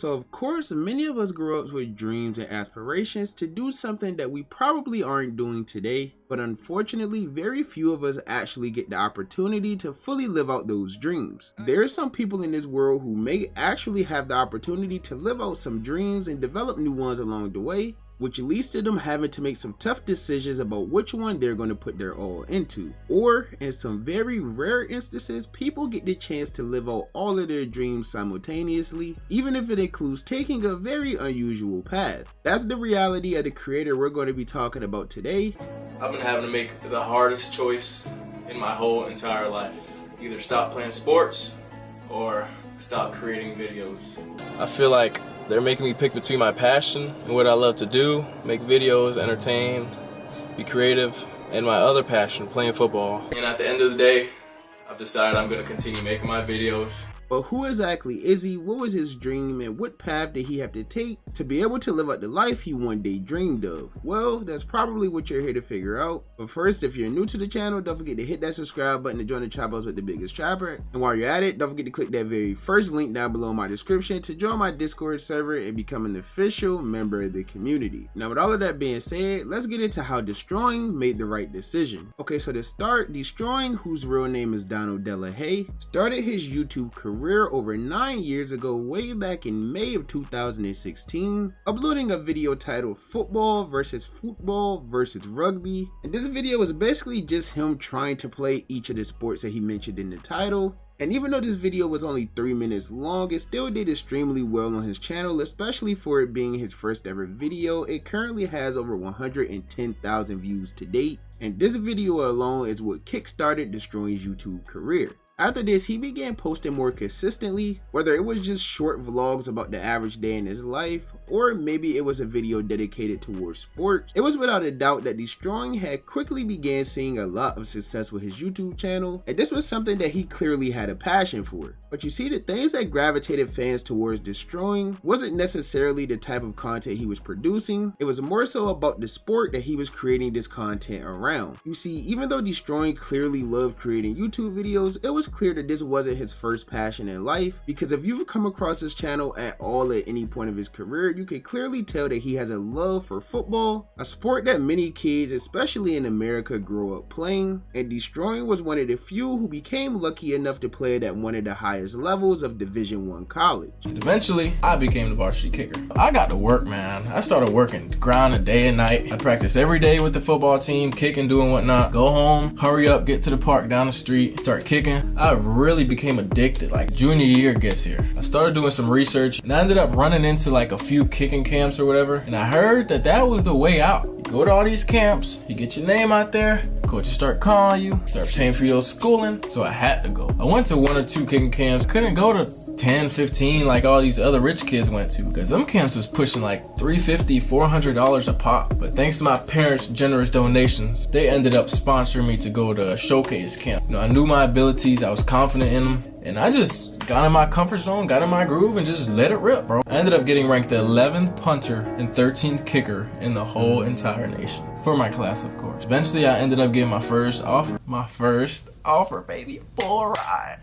So of course, many of us grew up with dreams and aspirations to do something that we probably aren't doing today, but unfortunately, very few of us actually get the opportunity to fully live out those dreams. There are some people in this world who may actually have the opportunity to live out some dreams and develop new ones along the way, which leads to them having to make some tough decisions about which one they're going to put their all into. Or, in some very rare instances, people get the chance to live out all of their dreams simultaneously, even if it includes taking a very unusual path. That's the reality of the creator we're going to be talking about today. I've been having to make the hardest choice in my whole entire life. Either stop playing sports or stop creating videos. I feel like they're making me pick between my passion and what I love to do, make videos, entertain, be creative, and my other passion, playing football. And at the end of the day, I've decided I'm going to continue making my videos. But who exactly is he? What was his dream, and what path did he have to take to be able to live out the life he one day dreamed of? Well, that's probably what you're here to figure out. But first, if you're new to the channel, don't forget to hit that subscribe button to join the Trappers with the biggest trapper. And while you're at it, don't forget to click that very first link down below in my description to join my Discord server and become an official member of the community. Now, with all of that being said, let's get into how Deestroying made the right decision. Okay, so to start, Deestroying, whose real name is Donald Delahaye, started his YouTube career over 9 years ago, way back in May of 2016, uploading a video titled Football versus Rugby. And this video was basically just him trying to play each of the sports that he mentioned in the title. And even though this video was only 3 minutes long, it still did extremely well on his channel, especially for it being his first ever video. It currently has over 110,000 views to date, and this video alone is what kickstarted Deestroying's YouTube career. After this, he began posting more consistently, whether it was just short vlogs about the average day in his life, or maybe it was a video dedicated towards sports. It was without a doubt that Deestroying had quickly began seeing a lot of success with his YouTube channel, and this was something that he clearly had a passion for. But you see, the things that gravitated fans towards Deestroying wasn't necessarily the type of content he was producing, it was more so about the sport that he was creating this content around. You see, even though Deestroying clearly loved creating YouTube videos, it was clear that this wasn't his first passion in life, because if you've come across his channel at all at any point of his career, you can clearly tell that he has a love for football, a sport that many kids, especially in America, grow up playing, and Deestroying was one of the few who became lucky enough to play it at one of the highest levels of Division I college. Eventually, I became the varsity kicker. I got to work, man. I started working, grinding day and night. I practiced every day with the football team, kicking, doing whatnot. Go home, hurry up, get to the park down the street, start kicking. I really became addicted like junior year gets here. I started doing some research and I ended up running into like a few kicking camps or whatever, and I heard that that was the way out. You go to all these camps, you get your name out there, coaches start calling you, start paying for your schooling, so I had to go. I went to 1 or 2 kicking camps, couldn't go to 10, 15 like all these other rich kids went to, because them camps was pushing like $350, $400 a pop. But thanks to my parents' generous donations, they ended up sponsoring me to go to a showcase camp. You know, I knew my abilities, I was confident in them, and I just got in my comfort zone, got in my groove, and just let it rip, bro. I ended up getting ranked the 11th punter and 13th kicker in the whole entire nation. For my class, of course. Eventually, I ended up getting my first offer. My first offer, baby. Full ride.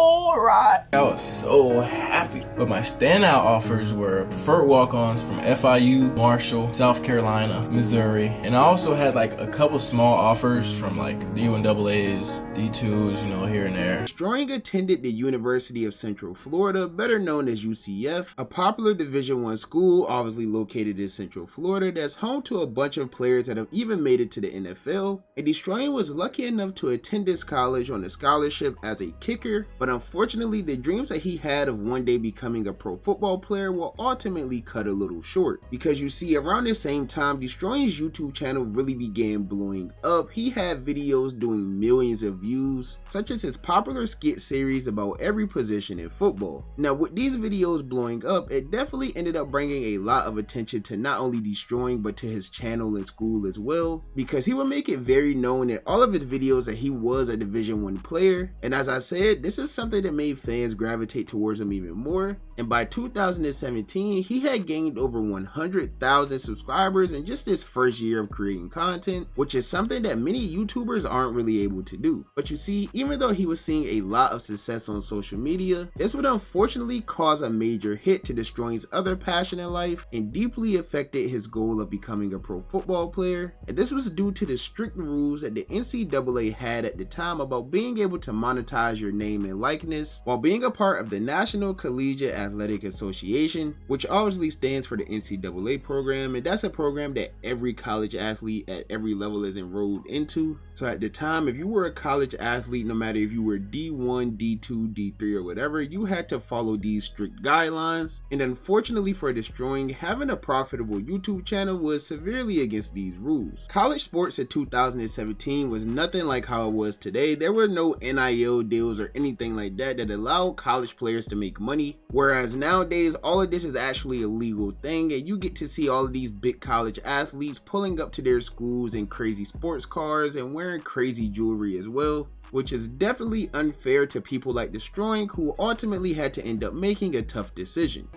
All right. I was so happy. But my standout offers were preferred walk-ons from FIU, Marshall, South Carolina, Missouri, and I also had like a couple small offers from like D1AAs, D2s, you know, here and there. Deestroying attended the University of Central Florida, better known as UCF, a popular Division I school obviously located in Central Florida that's home to a bunch of players that have even made it to the NFL. And Deestroying was lucky enough to attend this college on a scholarship as a kicker, but unfortunately the dreams that he had of one day becoming a pro football player were ultimately cut a little short, because you see, around the same time Deestroying's YouTube channel really began blowing up. He had videos doing millions of views, such as his popular skit series about every position in football. Now with these videos blowing up, it definitely ended up bringing a lot of attention to not only Deestroying but to his channel and school as well, because he would make it very known in all of his videos that he was a Division I player. And as I said, this is something that made fans gravitate towards him even more. And by 2017, he had gained over 100,000 subscribers in just his first year of creating content, which is something that many YouTubers aren't really able to do. But you see, even though he was seeing a lot of success on social media, this would unfortunately cause a major hit to Deestroying's other passion in life and deeply affected his goal of becoming a pro football player. And this was due to the strict rules that the NCAA had at the time about being able to monetize your name and likeness while being a part of the National Collegiate Athletic Association, which obviously stands for the NCAA program, and that's a program that every college athlete at every level is enrolled into. So at the time, if you were a college athlete, no matter if you were D1, D2, D3 or whatever, you had to follow these strict guidelines. And unfortunately for Deestroying, having a profitable YouTube channel was severely against these rules. College sports in 2017 was nothing like how it was today. There were no NIL deals or anything like that that allowed college players to make money, whereas nowadays all of this is actually a legal thing, and you get to see all of these big college athletes pulling up to their schools in crazy sports cars and wearing crazy jewelry as well, which is definitely unfair to people like Deestroying, who ultimately had to end up making a tough decision.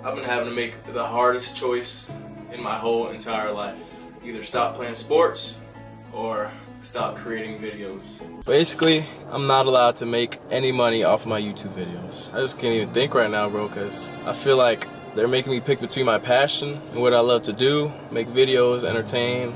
I've been having to make the hardest choice in my whole entire life. Either stop playing sports or stop creating videos. Basically, I'm not allowed to make any money off my YouTube videos. I just can't even think right now, bro, because I feel like they're making me pick between my passion and what I love to do, make videos, entertain,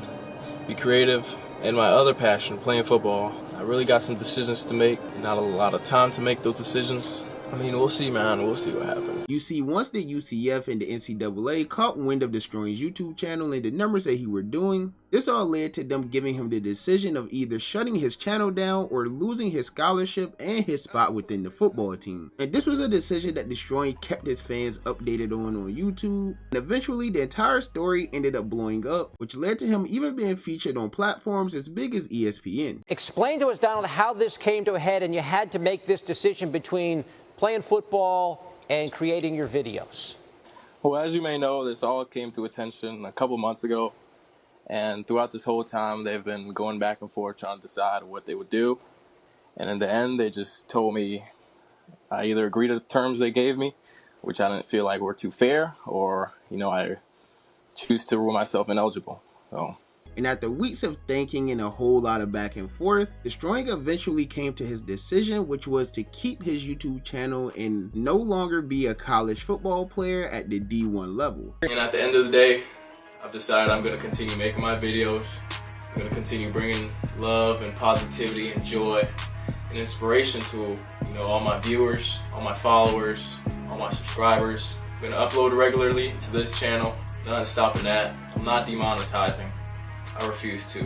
be creative, and my other passion, playing football. I really got some decisions to make, not a lot of time to make those decisions. I mean, we'll see, man. We'll see what happens. You see, once the UCF and the NCAA caught wind of Deestroying's YouTube channel and the numbers that he were doing, this all led to them giving him the decision of either shutting his channel down or losing his scholarship and his spot within the football team. And this was a decision that Deestroying kept his fans updated on YouTube. And eventually, the entire story ended up blowing up, which led to him even being featured on platforms as big as ESPN. Explain to us, Donald, how this came to a head and you had to make this decision between playing football and creating your videos. Well, as you may know, this all came to attention a couple months ago. And throughout this whole time, they've been going back and forth trying to decide what they would do. And in the end, they just told me I either agree to the terms they gave me, which I didn't feel like were too fair, or, I choose to rule myself ineligible. And after weeks of thinking and a whole lot of back and forth, Deestroying eventually came to his decision, which was to keep his YouTube channel and no longer be a college football player at the D1 level. And at the end of the day, I've decided I'm going to continue making my videos. I'm going to continue bringing love and positivity and joy and inspiration to, all my viewers, all my followers, all my subscribers. I'm going to upload regularly to this channel. Not stopping that. I'm not demonetizing. I refuse to.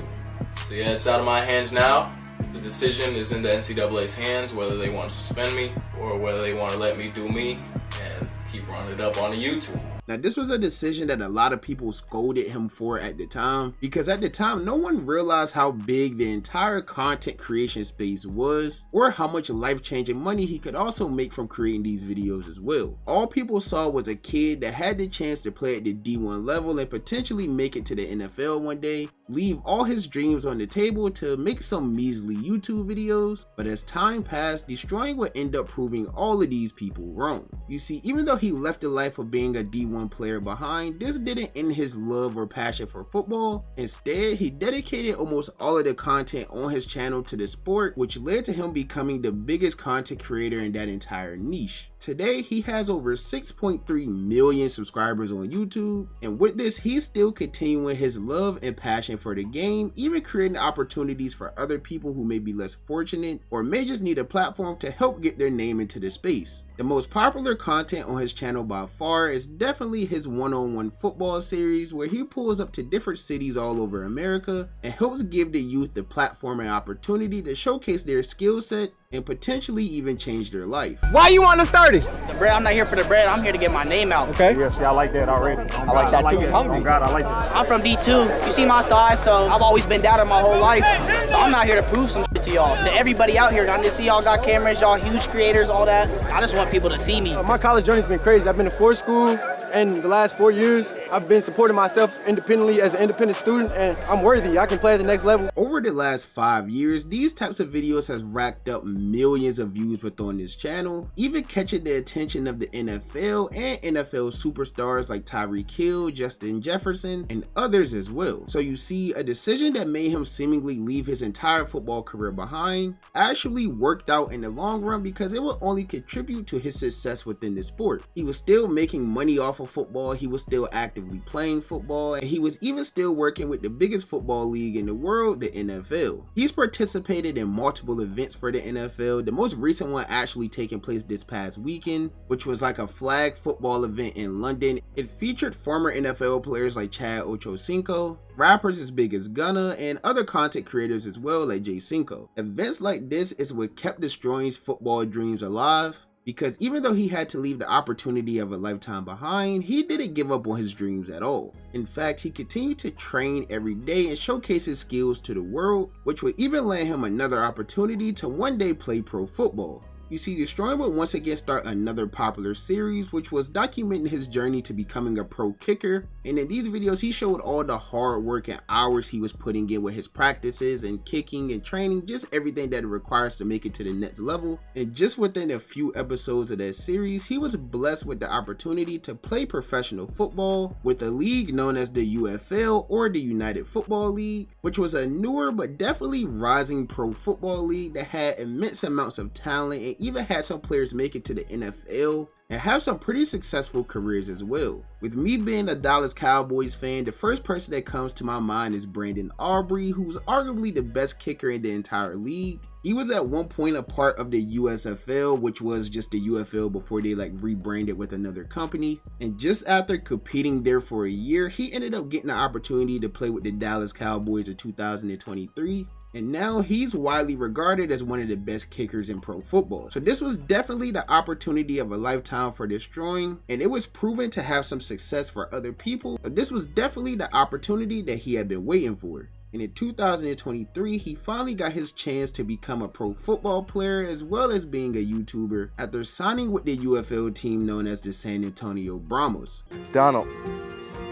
So yeah, it's out of my hands now. The decision is in the NCAA's hands, whether they want to suspend me or whether they want to let me do me and keep running it up on the YouTube. Now, this was a decision that a lot of people scolded him for at the time, because at the time, no one realized how big the entire content creation space was, or how much life-changing money he could also make from creating these videos as well. All people saw was a kid that had the chance to play at the D1 level and potentially make it to the NFL one day, leave all his dreams on the table to make some measly YouTube videos. But as time passed, Deestroying would end up proving all of these people wrong. You see, even though he left the life of being a D1 player behind, this didn't end his love or passion for football. Instead, he dedicated almost all of the content on his channel to the sport, which led to him becoming the biggest content creator in that entire niche. Today, he has over 6.3 million subscribers on YouTube, and with this, he's still continuing his love and passion for the game, even creating opportunities for other people who may be less fortunate or may just need a platform to help get their name into the space. The most popular content on his channel by far is definitely his one-on-one football series, where he pulls up to different cities all over America and helps give the youth the platform and opportunity to showcase their skill set and potentially even change their life. Why you want to start it? The bread, I'm not here for the bread, I'm here to get my name out. Okay. Yes, I like that already. I like that too. Oh God, I like that. I'm from D2. You see my size, so I've always been doubted my whole life. So I'm not here to prove some shit to to y'all. To everybody out here, I just see y'all got cameras, y'all huge creators, all that. I just want people to see me. My college journey's been crazy. I've been to 4 schools, and the last 4 years, I've been supporting myself independently as an independent student, and I'm worthy. I can play at the next level. Over the last 5 years, these types of videos has racked up millions of views within this channel, even catching the attention of the NFL and NFL superstars like Tyreek Hill, Justin Jefferson, and others as well. So you see, a decision that made him seemingly leave his entire football career behind actually worked out in the long run because it would only contribute to his success within the sport. He was still making money off of football, he was still actively playing football, and he was even still working with the biggest football league in the world, the NFL. He's participated in multiple events for the NFL, the most recent one actually taking place this past weekend, which was like a flag football event in London. It featured former NFL players like Chad Ochocinco, rappers as big as Gunna, and other content creators as well like Jay Cinco. Events like this is what kept Deestroying's football dreams alive, because even though he had to leave the opportunity of a lifetime behind, he didn't give up on his dreams at all. In fact, he continued to train every day and showcase his skills to the world, which would even land him another opportunity to one day play pro football. You see, Deestroying would once again start another popular series, which was documenting his journey to becoming a pro kicker, and in these videos he showed all the hard work and hours he was putting in with his practices and kicking and training, just everything that it requires to make it to the next level. And just within a few episodes of that series, he was blessed with the opportunity to play professional football with a league known as the UFL, or the United Football League, which was a newer but definitely rising pro football league that had immense amounts of talent and even had some players make it to the NFL and have some pretty successful careers as well. With me being a Dallas Cowboys fan, the first person that comes to my mind is Brandon Aubrey, who's arguably the best kicker in the entire league. He was at one point a part of the USFL, which was just the UFL before they rebranded with another company. And just after competing there for a year, he ended up getting the opportunity to play with the Dallas Cowboys in 2023. And now he's widely regarded as one of the best kickers in pro football. So this was definitely the opportunity of a lifetime for Deestroying, and it was proven to have some success for other people, but this was definitely the opportunity that he had been waiting for. And in 2023, he finally got his chance to become a pro football player as well as being a YouTuber after signing with the UFL team known as the San Antonio Brahmas. Donald,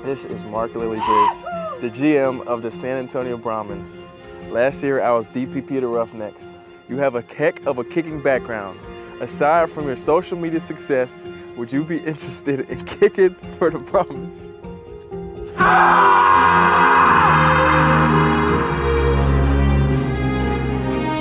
this is Mark Lillybriz, the GM of the San Antonio Brahmans. Last year, I was DPP of the Roughnecks. You have a heck of a kicking background. Aside from your social media success, would you be interested in kicking for the Brahmans?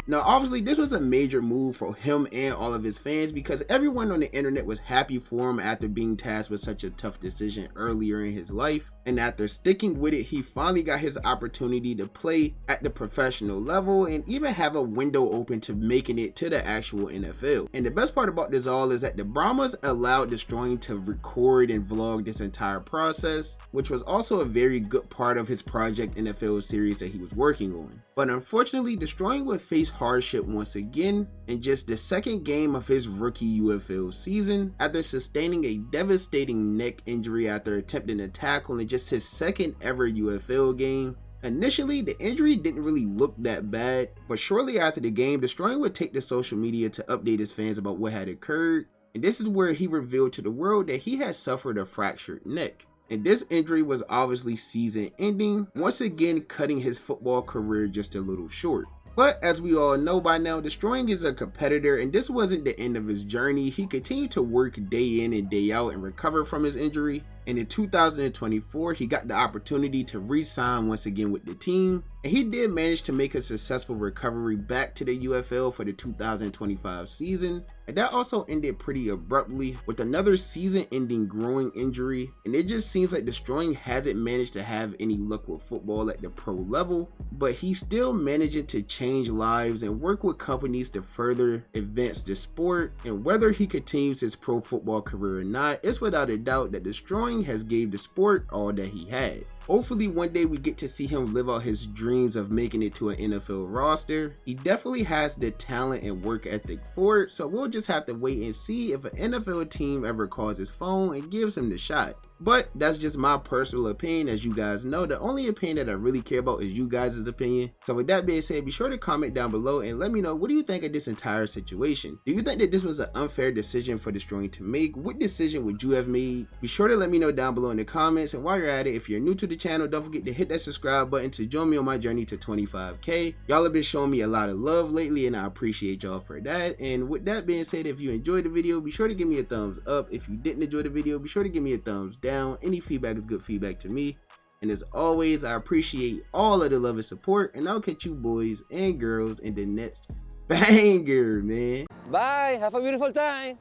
Now obviously this was a major move for him and all of his fans because everyone on the internet was happy for him after being tasked with such a tough decision earlier in his life, and after sticking with it, he finally got his opportunity to play at the professional level and even have a window open to making it to the actual NFL. And the best part about this all is that the Brahmas allowed Deestroying to record and vlog this entire process, which was also a very good part of his Project NFL series that he was working on. But unfortunately, Deestroying would face hardship once again in just the second game of his rookie UFL season after sustaining a devastating neck injury after attempting a tackle in just his second ever UFL game. Initially, the injury didn't really look that bad, but shortly after the game, Deestroying would take to social media to update his fans about what had occurred, and this is where he revealed to the world that he had suffered a fractured neck. And this injury was obviously season ending, once again cutting his football career just a little short. But as we all know by now, Deestroying is a competitor, and this wasn't the end of his journey. He continued to work day in and day out and recover from his injury. And in 2024, he got the opportunity to re-sign once again with the team, and he did manage to make a successful recovery back to the UFL for the 2025 season. And that also ended pretty abruptly with another season-ending groin injury, and it just seems like Deestroying hasn't managed to have any luck with football at the pro level, but he's still managing to change lives and work with companies to further advance the sport. And whether he continues his pro football career or not, it's without a doubt that Deestroying has gave the sport all that he had. Hopefully one day we get to see him live out his dreams of making it to an NFL roster. He definitely has the talent and work ethic for it, so we'll just have to wait and see if an NFL team ever calls his phone and gives him the shot. But that's just my personal opinion. As you guys know, the only opinion that I really care about is you guys' opinion. So with that being said, be sure to comment down below and let me know, what do you think of this entire situation? Do you think that this was an unfair decision for Deestroying to make? What decision would you have made? Be sure to let me know down below in the comments. And while you're at it, if you're new to the channel, don't forget to hit that subscribe button to join me on my journey to 25K. Y'all have been showing me a lot of love lately and I appreciate y'all for that. And with that being said, if you enjoyed the video, be sure to give me a thumbs up. If you didn't enjoy the video, be sure to give me a thumbs down. Any feedback is good feedback to me. And as always, I appreciate all of the love and support, and I'll catch you boys and girls in the next banger, man. Bye. Have a beautiful time.